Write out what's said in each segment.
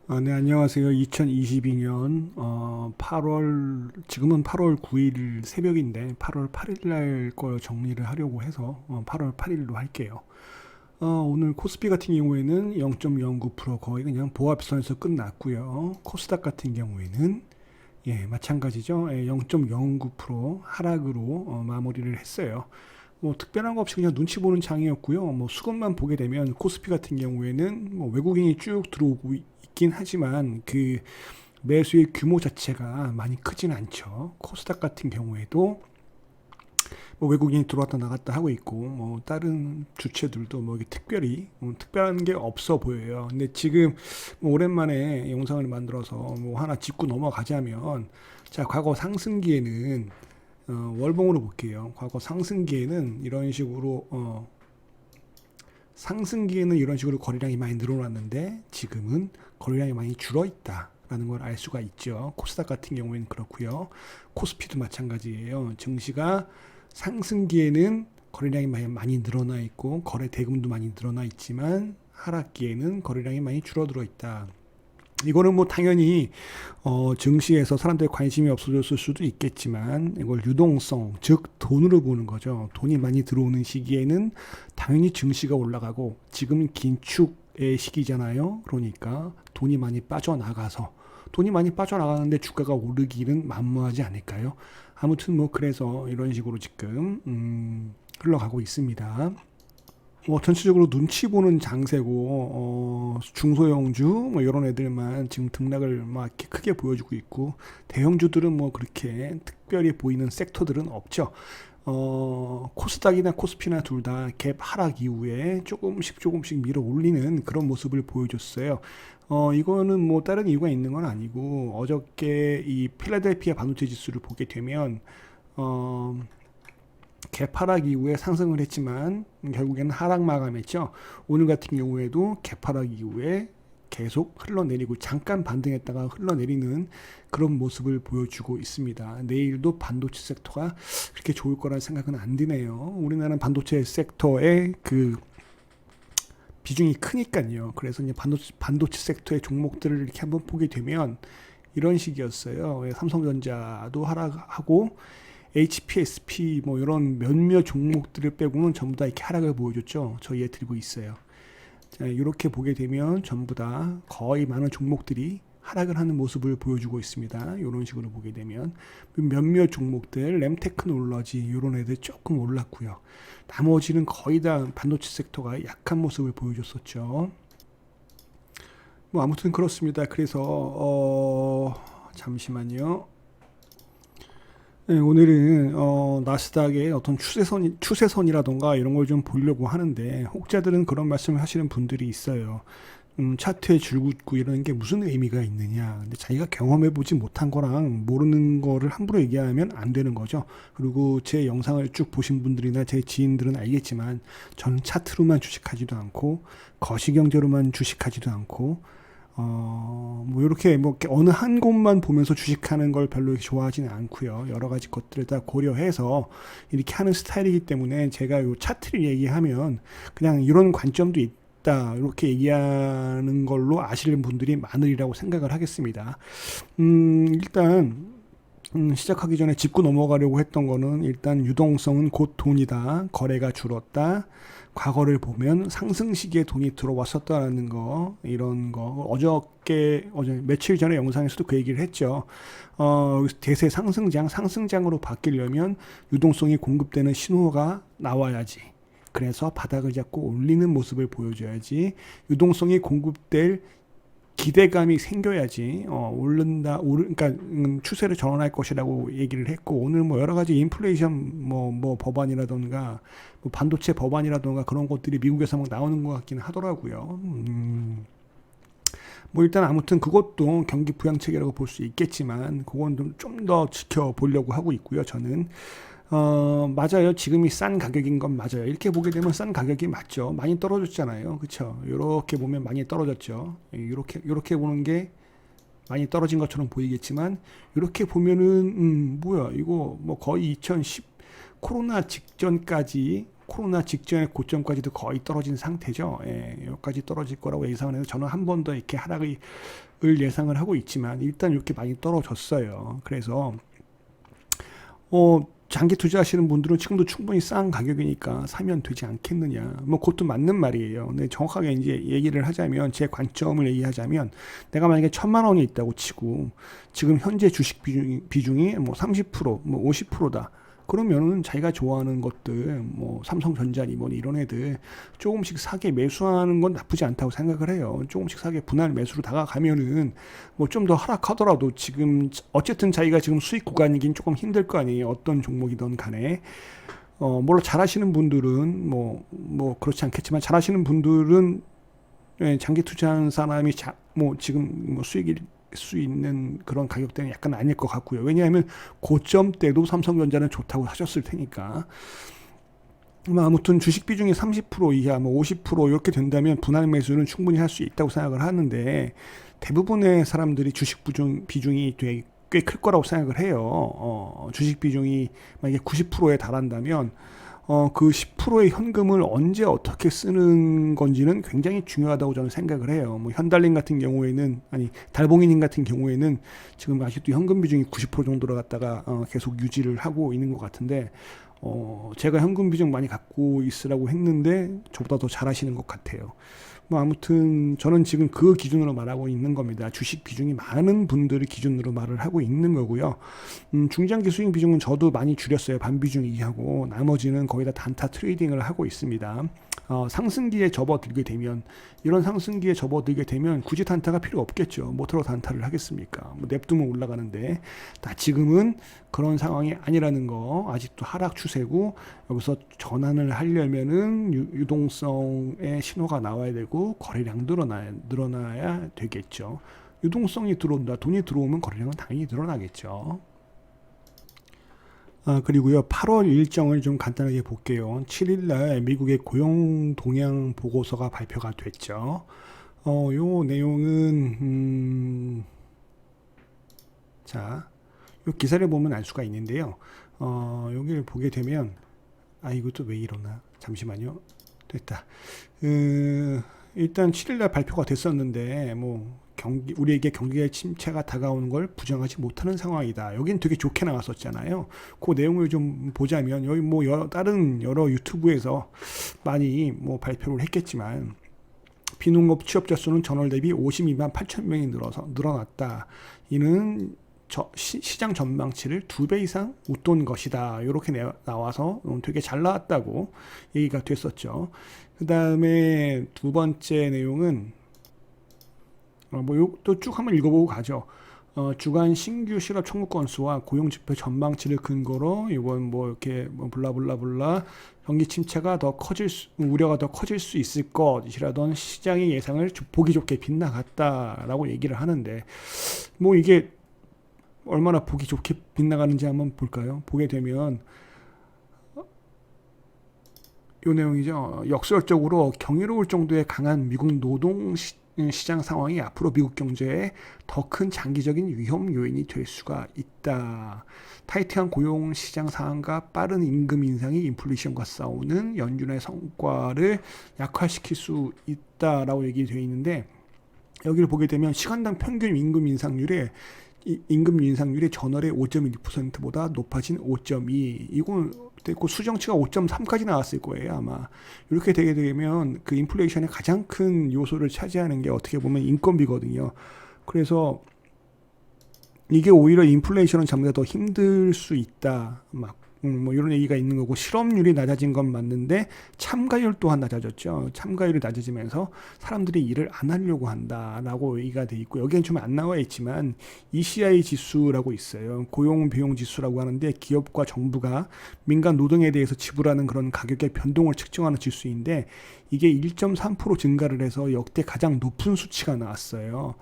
네, 안녕하세요. 2022년 8월, 지금은 8월 9일 새벽인데 8월 8일 날 걸 정리를 하려고 해서 8월 8일로 할게요. 오늘 코스피 같은 경우에는 0.09% 거의 그냥 보합선에서 끝났고요. 코스닥 같은 경우에는 마찬가지죠. 0.09% 하락으로 마무리를 했어요. 뭐 특별한 거 없이 그냥 눈치 보는 장이었고요. 뭐 수급만 보게 되면 코스피 같은 경우에는 뭐 외국인이 쭉 들어오고 있긴 하지만 그 매수의 규모 자체가 많이 크진 않죠. 코스닥 같은 경우에도 뭐 외국인이 들어왔다 나갔다 하고 있고 뭐 다른 주체들도 뭐 특별히 특별한 게 없어 보여요. 근데 지금 뭐 오랜만에 영상을 만들어서 뭐 하나 짚고 넘어가자면, 자, 과거 상승기에는 월봉으로 볼게요. 과거 상승기에는 이런 식으로 거래량이 많이 늘어났는데 지금은 거래량이 많이 줄어 있다라는 걸 알 수가 있죠. 코스닥 같은 경우에는 그렇고요. 코스피도 마찬가지예요. 증시가 상승기에는 거래량이 많이 늘어나 있고 거래 대금도 많이 늘어나 있지만 하락기에는 거래량이 많이 줄어들어 있다. 이거는 뭐 당연히 증시에서 사람들의 관심이 없어졌을 수도 있겠지만 이걸 유동성, 즉 돈으로 보는 거죠. 돈이 많이 들어오는 시기에는 당연히 증시가 올라가고, 지금은 긴축의 시기잖아요. 그러니까 돈이 많이 빠져나가는데 주가가 오르기는 만무하지 않을까요? 아무튼 뭐 그래서 이런 식으로 지금 흘러가고 있습니다. 뭐 전체적으로 눈치 보는 장세고, 중소형주 뭐 이런 애들만 지금 등락을 막 이렇게 크게 보여주고 있고, 대형주들은 뭐 그렇게 특별히 보이는 섹터들은 없죠. 코스닥이나 코스피나 둘 다 갭 하락 이후에 조금씩 밀어 올리는 그런 모습을 보여줬어요. 이거는 뭐 다른 이유가 있는 건 아니고, 어저께 이 필라델피아 반도체 지수를 보게 되면 어, 개파락 이후에 상승을 했지만 결국에는 하락 마감했죠. 오늘 같은 경우에도 개파락 이후에 계속 흘러내리고 잠깐 반등했다가 흘러내리는 그런 모습을 보여주고 있습니다. 내일도 반도체 섹터가 그렇게 좋을 거라는 생각은 안 드네요. 우리나라는 반도체 섹터의 그 비중이 크니까요. 그래서 이제 반도체 섹터의 종목들을 이렇게 한번 보게 되면 이런 식이었어요. 삼성전자도 하락하고 HPSP 뭐 이런 몇몇 종목들을 빼고는 전부 다 이렇게 하락을 보여줬죠. 저희에 드리고 있어요. 자, 이렇게 보게 되면 전부 다 거의 많은 종목들이 하락을 하는 모습을 보여주고 있습니다. 이런 식으로 보게 되면 몇몇 종목들, 램테크놀러지 이런 애들 조금 올랐고요. 나머지는 거의 다 반도체 섹터가 약한 모습을 보여줬었죠. 뭐 아무튼 그렇습니다. 그래서 잠시만요. 네, 오늘은 나스닥의 어떤 추세선이라던가 이런 걸 좀 보려고 하는데, 혹자들은 그런 말씀을 하시는 분들이 있어요. 차트에 줄긋고 이러는 게 무슨 의미가 있느냐. 근데 자기가 경험해보지 못한 거랑 모르는 거를 함부로 얘기하면 안 되는 거죠. 그리고 제 영상을 쭉 보신 분들이나 제 지인들은 알겠지만, 저는 차트로만 주식하지도 않고 거시경제로만 주식하지도 않고 뭐 이렇게 뭐 이렇게 어느 한 곳만 보면서 주식하는 걸 별로 좋아하지는 않고요. 여러 가지 것들을 다 고려해서 이렇게 하는 스타일이기 때문에 제가 요 차트를 얘기하면 그냥 이런 관점도 있다 이렇게 얘기하는 걸로 아시는 분들이 많으리라고 생각을 하겠습니다. 일단 시작하기 전에 짚고 넘어가려고 했던 거는, 일단 유동성은 곧 돈이다. 거래가 줄었다. 과거를 보면 상승 시기에 돈이 들어왔었다는 거, 이런 거 어제 며칠 전에 영상에서도 그 얘기를 했죠. 대세 상승장으로 바뀌려면 유동성이 공급되는 신호가 나와야지. 그래서 바닥을 잡고 올리는 모습을 보여줘야지. 유동성이 공급될 기대감이 생겨야지 그러니까 추세를 전환할 것이라고 얘기를 했고, 오늘 뭐 여러 가지 인플레이션 뭐 법안이라던가 뭐 반도체 법안이라던가 그런 것들이 미국에서 막 나오는 것 같기는 하더라고요. 뭐 일단 아무튼 그것도 경기 부양책이라고 볼 수 있겠지만, 그건 좀 더 지켜보려고 하고 있고요. 저는 맞아요. 지금이 싼 가격인 건 맞아요. 이렇게 보게 되면 싼 가격이 맞죠. 많이 떨어졌잖아요. 그쵸? 이렇게 보면 많이 떨어졌죠. 이렇게 보는 게 많이 떨어진 것처럼 보이겠지만, 이렇게 보면은 뭐야 이거 뭐 거의 2010 코로나 직전까지 코로나 직전의 고점까지도 거의 떨어진 상태죠. 예, 여기까지 떨어질 거라고 예상을 해서 저는 한 번 더 이렇게 하락을 예상을 하고 있지만 일단 이렇게 많이 떨어졌어요. 그래서 장기 투자하시는 분들은 지금도 충분히 싼 가격이니까 사면 되지 않겠느냐. 뭐 그것도 맞는 말이에요. 근데 정확하게 이제 얘기를 하자면 제 관점을 얘기하자면 내가 만약에 1,000만 원이 있다고 치고 지금 현재 주식 비중이 뭐 30%, 뭐 50%다. 그러면은 자기가 좋아하는 것들, 뭐 삼성전자니 뭐니 이런 애들 조금씩 사게 매수하는 건 나쁘지 않다고 생각을 해요. 조금씩 사게 분할 매수로 다가가면은 뭐 좀 더 하락하더라도 지금 어쨌든 자기가 지금 수익 구간이긴 조금 힘들 거 아니에요. 어떤 종목이든 간에. 물론 잘하시는 분들은 뭐 그렇지 않겠지만 잘하시는 분들은 예, 장기 투자하는 사람이 뭐 지금 뭐 수익이 수 있는 그런 가격대는 약간 아닐 것 같고요. 왜냐하면 고점 때도 삼성전자는 좋다고 하셨을 테니까. 아무튼 주식 비중이 30% 이하, 뭐 50% 이렇게 된다면 분할 매수는 충분히 할 수 있다고 생각을 하는데 대부분의 사람들이 주식 비중이 되게 꽤 클 거라고 생각을 해요. 주식 비중이 만약에 90%에 달한다면 그 10%의 현금을 언제 어떻게 쓰는 건지는 굉장히 중요하다고 저는 생각을 해요. 뭐 현달님 같은 경우에는 달봉이님 같은 경우에는 지금 아직도 현금 비중이 90% 정도로 갔다가 계속 유지를 하고 있는 것 같은데 제가 현금 비중 많이 갖고 있으라고 했는데 저보다 더 잘하시는 것 같아요. 뭐 아무튼 저는 지금 그 기준으로 말하고 있는 겁니다. 주식 비중이 많은 분들의 기준으로 말을 하고 있는 거고요. 중장기 수익 비중은 저도 많이 줄였어요. 반 비중 이하고 나머지는 거의 다 단타 트레이딩을 하고 있습니다. 상승기에 접어들게 되면 이런 상승기에 접어들게 되면 굳이 단타가 필요 없겠죠. 뭐하러 단타를 하겠습니까? 뭐 냅두면 올라가는데 다 지금은 그런 상황이 아니라는 거. 아직도 하락 추세고 여기서 전환을 하려면은 유동성의 신호가 나와야 되고 거래량도 늘어나야 되겠죠. 유동성이 들어온다. 돈이 들어오면 거래량은 당연히 늘어나겠죠. 그리고요, 8월 일정을 좀 간단하게 볼게요. 7일날 미국의 고용 동향 보고서가 발표가 됐죠. 요 내용은, 자, 요 기사를 보면 알 수가 있는데요. 여기를 보게 되면, 이것도 왜 이러나? 잠시만요. 됐다. 일단 7일날 발표가 됐었는데, 우리에게 경기의 침체가 다가오는 걸 부정하지 못하는 상황이다. 여긴 되게 좋게 나왔었잖아요. 그 내용을 좀 보자면 여기 다른 여러 유튜브에서 많이 발표를 했겠지만 비농업 취업자 수는 전월 대비 52만 8천 명이 늘어났다. 이는 시장 전망치를 2배 이상 웃돈 것이다. 이렇게 나와서 되게 잘 나왔다고 얘기가 됐었죠. 그 다음에 두 번째 내용은 또 쭉 한번 읽어보고 가죠. 주간 신규 실업 청구 건수와 고용 지표 전망치를 근거로 이건 이렇게 블라블라블라 경기 침체가 우려가 더 커질 수 있을 것이라던 시장의 예상을 보기 좋게 빗나갔다라고 얘기를 하는데 이게 얼마나 보기 좋게 빗나가는지 한번 볼까요? 보게 되면 이 내용이죠. 역설적으로 경이로울 정도의 강한 미국 노동 시장 상황이 앞으로 미국 경제에 더 큰 장기적인 위험 요인이 될 수가 있다. 타이트한 고용 시장 상황과 빠른 임금 인상이 인플레이션과 싸우는 연준의 성과를 약화시킬 수 있다라고 얘기되어 있는데 여기를 보게 되면 시간당 평균 임금 인상률이 전월의 5.1%보다 높아진 5.2. 이건 됐고 수정치가 5.3까지 나왔을 거예요 아마. 이렇게 되게 되면 그 인플레이션의 가장 큰 요소를 차지하는 게 어떻게 보면 인건비거든요. 그래서 이게 오히려 인플레이션을 잡는 데 더 힘들 수 있다. 이런 얘기가 있는 거고 실업률이 낮아진 건 맞는데 참가율 또한 낮아졌죠. 참가율이 낮아지면서 사람들이 일을 안 하려고 한다라고 얘기가 돼 있고 여기엔 좀 안 나와 있지만 ECI 지수라고 있어요. 고용 비용 지수라고 하는데 기업과 정부가 민간 노동에 대해서 지불하는 그런 가격의 변동을 측정하는 지수인데 이게 1.3% 증가를 해서 역대 가장 높은 수치가 나왔어요.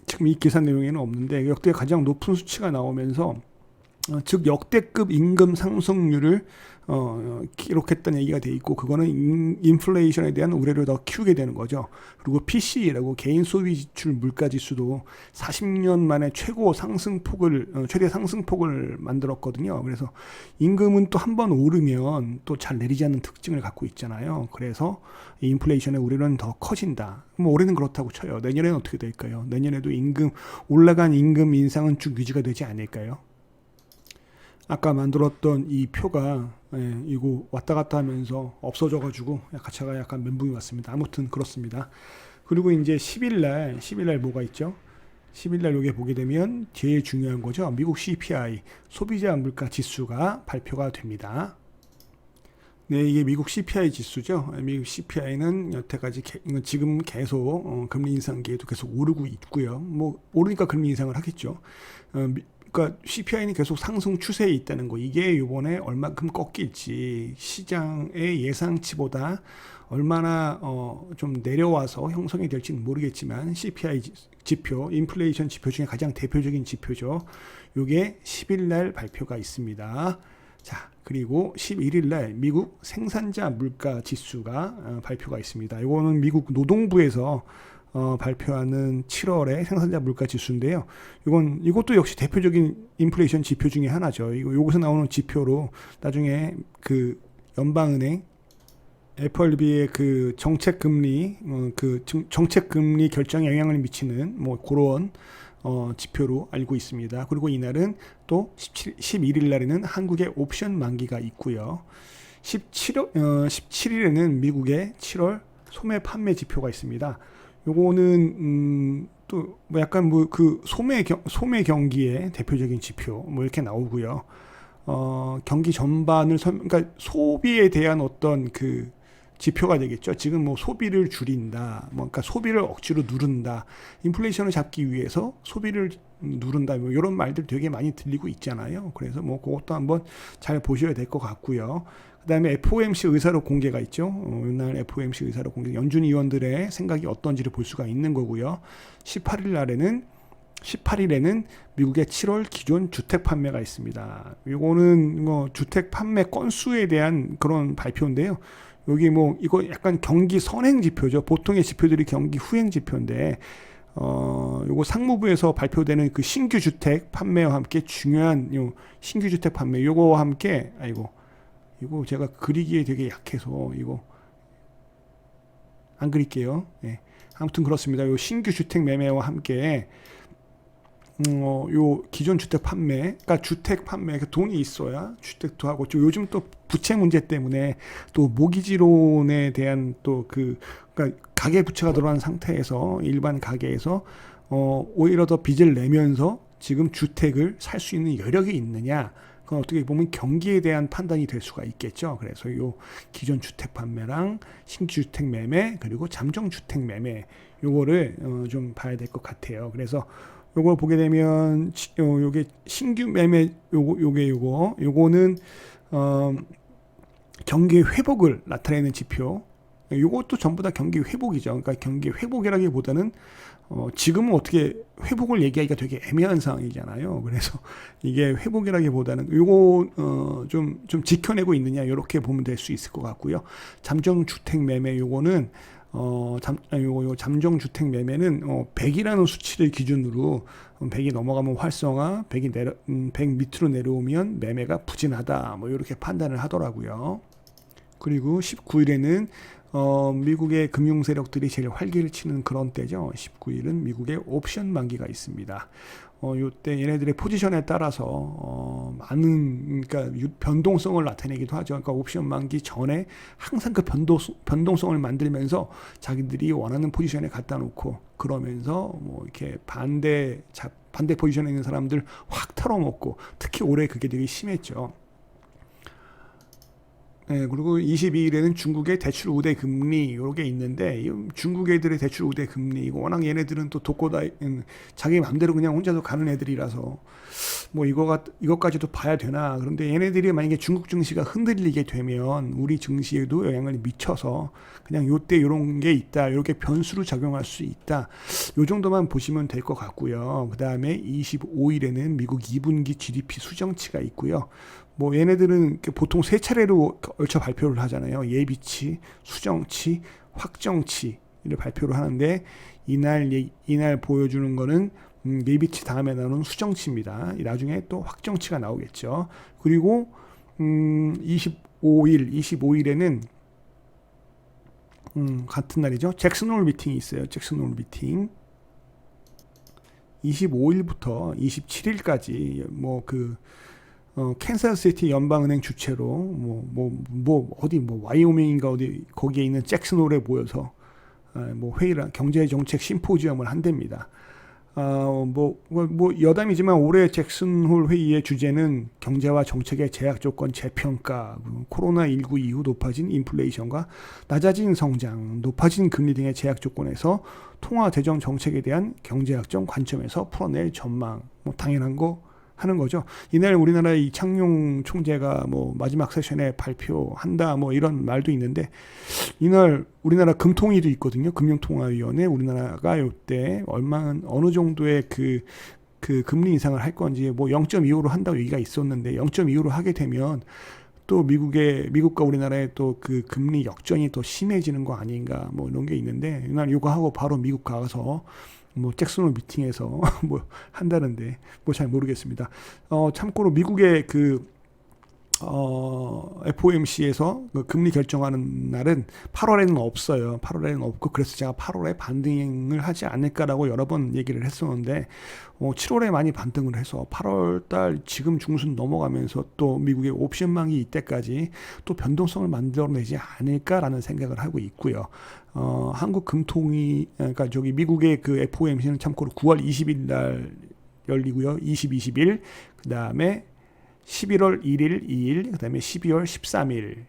지금 이 기사 내용에는 없는데 역대 가장 높은 수치가 나오면서 즉 역대급 임금 상승률을 기록했다는 얘기가 돼 있고, 그거는 인플레이션에 대한 우려를 더 키우게 되는 거죠. 그리고 PCE라고 개인 소비 지출 물가 지수도 40년 만에 최대 상승폭을 만들었거든요. 그래서 임금은 또 한 번 오르면 또 잘 내리지 않는 특징을 갖고 있잖아요. 그래서 인플레이션의 우려는 더 커진다. 뭐 올해는 그렇다고 쳐요. 내년에는 어떻게 될까요? 내년에도 올라간 임금 인상은 쭉 유지가 되지 않을까요? 아까 만들었던 이 표가 이거 왔다 갔다 하면서 없어져가지고 제가 약간 멘붕이 왔습니다. 아무튼 그렇습니다. 그리고 이제 10일 날 뭐가 있죠? 10일 날 여기 보게 되면 제일 중요한 거죠. 미국 CPI 소비자 물가 지수가 발표가 됩니다. 네, 이게 미국 CPI 지수죠. 미국 CPI는 여태까지 지금 계속 금리 인상기에도 계속 오르고 있고요. 뭐 오르니까 금리 인상을 하겠죠. 그러니까 CPI는 계속 상승 추세에 있다는 거. 이게 이번에 얼마큼 꺾일지, 시장의 예상치보다 얼마나 좀 내려와서 형성이 될지는 모르겠지만, CPI 지표, 인플레이션 지표 중에 가장 대표적인 지표죠. 이게 10일 날 발표가 있습니다. 자, 그리고 11일 날 미국 생산자 물가 지수가 발표가 있습니다. 이거는 미국 노동부에서 발표하는 7월의 생산자 물가 지수인데요. 이것도 역시 대표적인 인플레이션 지표 중에 하나죠. 여기서 나오는 지표로 나중에 그 연방은행 FRB의 그 정책 금리 결정에 영향을 미치는 뭐 그런 지표로 알고 있습니다. 그리고 이날은 또 11일 날에는 한국의 옵션 만기가 있고요. 17일에는 미국의 7월 소매 판매 지표가 있습니다. 요거는 또 뭐 약간 뭐 그 소매 경기의 대표적인 지표 뭐 이렇게 나오고요. 경기 전반을 그러니까 소비에 대한 어떤 그 지표가 되겠죠. 지금 뭐 소비를 줄인다, 뭐 그러니까 소비를 억지로 누른다, 인플레이션을 잡기 위해서 소비를 누른다, 뭐 이런 말들 되게 많이 들리고 있잖아요. 그래서 뭐 그것도 한번 잘 보셔야 될 것 같고요. 그다음에 FOMC 의사록 공개가 있죠. 이날 FOMC 의사록 공개, 연준 위원들의 생각이 어떤지를 볼 수가 있는 거고요. 18일에는 미국의 7월 기존 주택 판매가 있습니다. 이거는 뭐 주택 판매 건수에 대한 그런 발표인데요. 여기 뭐 이거 약간 경기 선행 지표죠. 보통의 지표들이 경기 후행 지표인데 요거 상무부에서 발표되는 그 신규 주택 판매와 함께 중요한 요 신규 주택 판매 요거와 함께 이거 제가 그리기에 되게 약해서 이거 안 그릴게요. 네. 아무튼 그렇습니다. 요 신규 주택 매매와 함께 요 기존 주택 판매, 그러니까 주택 판매, 돈이 있어야 주택도 하고, 요즘 또 부채 문제 때문에 또 모기지론에 대한 또 그러니까 가계 부채가 들어간 상태에서 일반 가계에서 오히려 더 빚을 내면서 지금 주택을 살 수 있는 여력이 있느냐, 그건 어떻게 보면 경기에 대한 판단이 될 수가 있겠죠. 그래서 요 기존 주택 판매랑 신규 주택 매매 그리고 잠정 주택 매매 요거를 좀 봐야 될 것 같아요. 그래서 요걸 보게 되면 요게 신규 매매 요거는 경기 회복을 나타내는 지표. 요것도 전부 다 경기 회복이죠. 그러니까 경기 회복이라기보다는 지금은 어떻게 회복을 얘기하기가 되게 애매한 상황이잖아요. 그래서 이게 회복이라기보다는 요거 좀 지켜내고 있느냐 이렇게 보면 될 수 있을 것 같고요. 잠정 주택 매매 요거는 잠정 주택 매매는 100이라는 수치를 기준으로 100이 넘어가면 활성화, 100 밑으로 내려오면 매매가 부진하다, 뭐 이렇게 판단을 하더라고요. 그리고 19일에는 미국의 금융 세력들이 제일 활기를 치는 그런 때죠. 19일은 미국의 옵션 만기가 있습니다. 요때 얘네들의 포지션에 따라서 많은 그러니까 변동성을 나타내기도 하죠. 그러니까 옵션 만기 전에 항상 그 변동성을 만들면서 자기들이 원하는 포지션에 갖다 놓고, 그러면서 뭐 이렇게 반대 포지션에 있는 사람들 확 털어먹고, 특히 올해 그게 되게 심했죠. 예, 그리고 22일에는 중국의 대출 우대 금리 요게 있는데 이 중국 애들의 대출 우대 금리 이거 워낙 얘네들은 또 독고다 자기 마음대로 그냥 혼자서 가는 애들이라서 뭐 이것까지도 봐야 되나. 그런데 얘네들이 만약에 중국 증시가 흔들리게 되면 우리 증시에도 영향을 미쳐서 그냥 요때 요런 게 있다, 요렇게 변수로 작용할 수 있다, 요 정도만 보시면 될 것 같고요. 그 다음에 25일에는 미국 2분기 GDP 수정치가 있고요. 뭐 얘네들은 보통 세 차례로 걸쳐 발표를 하잖아요. 예비치, 수정치, 확정치를 발표를 하는데 이날 보여주는 거는 예비치 다음에 나오는 수정치입니다. 나중에 또 확정치가 나오겠죠. 그리고 25일에는 같은 날이죠. 잭슨홀 미팅이 있어요. 잭슨홀 미팅. 25일부터 27일까지 캔사스시티 연방은행 주최로 어디 와이오밍인가 어디 거기에 있는 잭슨홀에 모여서 회의를 경제 정책 심포지엄을 한답니다. 여담이지만 올해 잭슨홀 회의의 주제는 경제와 정책의 제약 조건 재평가, 코로나19 이후 높아진 인플레이션과 낮아진 성장, 높아진 금리 등의 제약 조건에서 통화 대정 정책에 대한 경제학적 관점에서 풀어낼 전망, 당연한 거 하는 거죠. 이날 우리나라 이창용 총재가 마지막 세션에 발표한다 이런 말도 있는데, 이날 우리나라 금통위도 있거든요. 금융통화위원회. 우리나라가 이때 어느 정도의 그 금리 인상을 할 건지 0.25로 한다고 얘기가 있었는데 0.25로 하게 되면 또 미국과 우리나라의 또 그 금리 역전이 더 심해지는 거 아닌가 이런 게 있는데, 이날 이거 하고 바로 미국 가서 잭슨홀 미팅에서 한다는데 잘 모르겠습니다. 참고로 미국의 FOMC에서 금리 결정하는 날은 8월에는 없어요. 8월에는 없고, 그래서 제가 8월에 반등을 하지 않을까라고 여러 번 얘기를 했었는데 7월에 많이 반등을 해서 8월달 지금 중순 넘어가면서 또 미국의 옵션망이 이때까지 또 변동성을 만들어내지 않을까라는 생각을 하고 있고요. 한국 금통위, 그러니까 미국의 그 FOMC는 참고로 9월 20일 날 열리고요. 20일, 그 다음에 11월 1일, 2일, 그 다음에 12월 13일.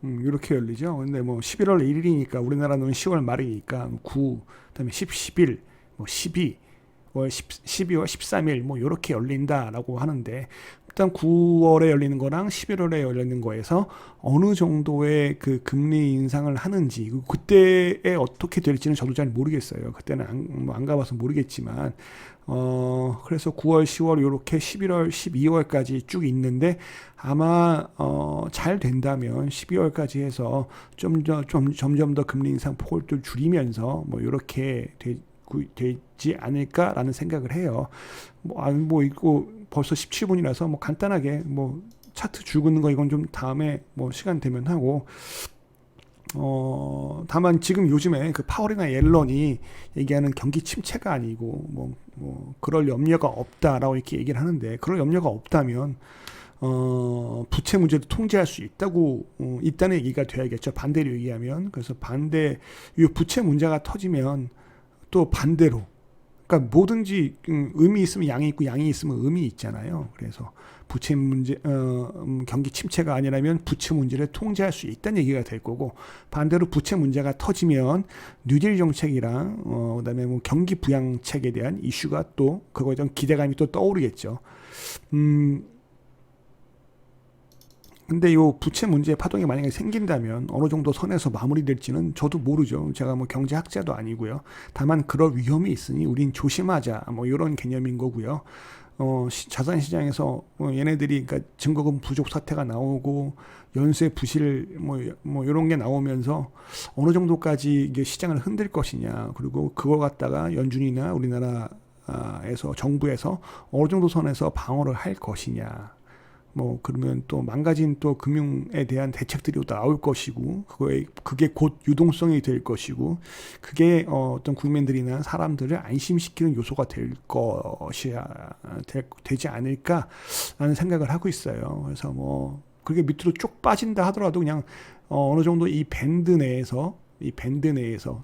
이렇게 열리죠. 근데 11월 1일이니까 우리나라는 10월 말이니까 9, 그 다음에 10, 11, 12, 12월 13일 이렇게 열린다라고 하는데, 일단 9월에 열리는 거랑 11월에 열리는 거에서 어느 정도의 그 금리 인상을 하는지, 그때에 어떻게 될지는 저도 잘 모르겠어요. 그때는 안 가봐서 모르겠지만, 그래서 9월, 10월 이렇게 11월, 12월까지 쭉 있는데, 아마 잘 된다면 12월까지 해서 점점 더 금리 인상 폭을 또 줄이면서 이렇게 되지 않을까라는 생각을 해요. 이거 벌써 17분이라서 간단하게 차트 줄고는 거 이건 좀 다음에 시간 되면 하고, 다만 지금 요즘에 그 파월이나 옐런이 얘기하는 경기 침체가 아니고 그럴 염려가 없다라고 이렇게 얘기를 하는데, 그럴 염려가 없다면 부채 문제도 통제할 수 있다는 얘기가 돼야겠죠. 반대로 얘기하면. 그래서 이 부채 문제가 터지면 또 반대로, 그러니까 뭐든지 음이 있으면 양이 있고 양이 있으면 음이 있잖아요. 그래서 부채 문제, 경기 침체가 아니라면 부채 문제를 통제할 수 있다는 얘기가 될 거고, 반대로 부채 문제가 터지면 뉴딜 정책이랑 그다음에 경기 부양책에 대한 이슈가 또 그거에 대한 기대감이 또 떠오르겠죠. 근데 요 부채 문제 파동이 만약에 생긴다면 어느 정도 선에서 마무리될지는 저도 모르죠. 제가 경제학자도 아니고요. 다만 그럴 위험이 있으니 우린 조심하자 이런 개념인 거고요. 자산시장에서 얘네들이 그러니까 증거금 부족 사태가 나오고 연쇄 부실 이런 게 나오면서 어느 정도까지 이게 시장을 흔들 것이냐, 그리고 그걸 갖다가 연준이나 우리나라에서 정부에서 어느 정도 선에서 방어를 할 것이냐. 그러면 또 망가진 또 금융에 대한 대책들이 또 나올 것이고, 그게 곧 유동성이 될 것이고, 그게 어떤 국민들이나 사람들을 안심시키는 요소가 되지 않을까라는 생각을 하고 있어요. 그래서 그게 밑으로 쭉 빠진다 하더라도 그냥 어느 정도 이 밴드 내에서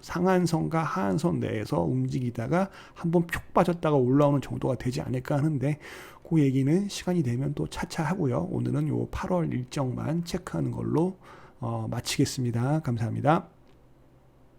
상한선과 하한선 내에서 움직이다가 한번 푹 빠졌다가 올라오는 정도가 되지 않을까 하는데, 그 얘기는 시간이 되면 또 차차 하고요. 오늘은 요 8월 일정만 체크하는 걸로 마치겠습니다. 감사합니다.